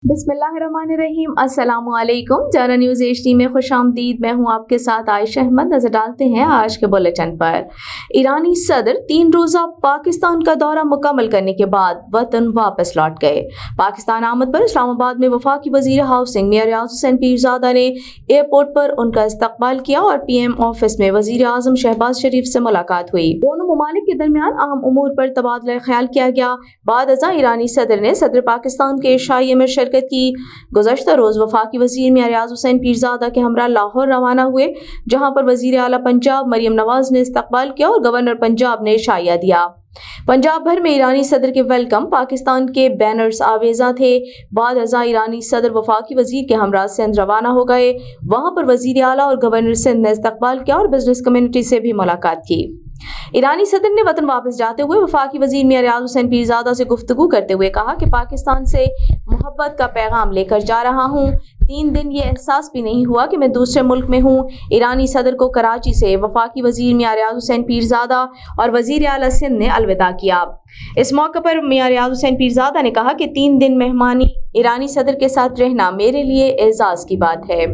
बिस्मिल्लाहिर्रहमानिर्रहीम। अस्सलामुअलैकुम। Zara news HD में खुशामदीद। मैं हूँ आपके साथ आयशा अहमद। नजर डालते हैं आज के बुलेटिन पर। ईरानी सदर 3 रोज़ा पाकिस्तान का दौरा मुकम्मल करने के बाद वतन वापस लौट गए। पाकिस्तान आमद पर इस्लामाबाद में वफाकी वजीर हाउसिंग मियां रियाज हुसैन पीरजादा ने एयरपोर्ट पर उनका इस्तकबाल किया और PM ऑफिस में वजीर आजम शहबाज शरीफ से मुलाकात हुई। दोनों ममालिक के दरमियान अहम उमूर पर तबादला ख्याल किया गया। बाद अज़ां ईरानी सदर ने सदर पाकिस्तान के शाही में की गुज़श्ता रोज वफाकी वजीर मियां रियाज हुसैन पीरजादा के हमरा लाहौर रवाना हुए, जहां पर वजीर आला पंजाब मरियम नवाज ने इस्तकबाल किया और गवर्नर पंजाब ने शाइया दिया। पंजाब भर में ईरानी सदर के वेलकम पाकिस्तान के बैनर्स आवेजा थे। बाद अज़ां ईरानी सदर वफाकी वजीर के हमरा सिंध रवाना हो गए। वहां पर वजीर आला और गवर्नर सिंध ने इस्तकबाल किया और बिजनेस कम्युनिटी से भी मुलाकात की। ईरानी सदर ने वतन वापस जाते हुए वफाकी वजीर मियां रियाज हुसैन पीरजादा से गुफ्तगू करते हुए कहा कि पाकिस्तान से मोहब्बत का पैगाम लेकर जा रहा हूँ। 3 दिन ये एहसास भी नहीं हुआ कि मैं दूसरे मुल्क में हूँ। ईरानी सदर को कराची से वफाकी वजीर मियां रियाज हुसैन पीरजादा और वजीर आला सिंध ने अलविदा किया। इस मौके पर मियां रियाज हुसैन पीरजादा ने कहा कि 3 दिन मेहमानी ईरानी सदर के साथ रहना मेरे लिए एजाज की बात है।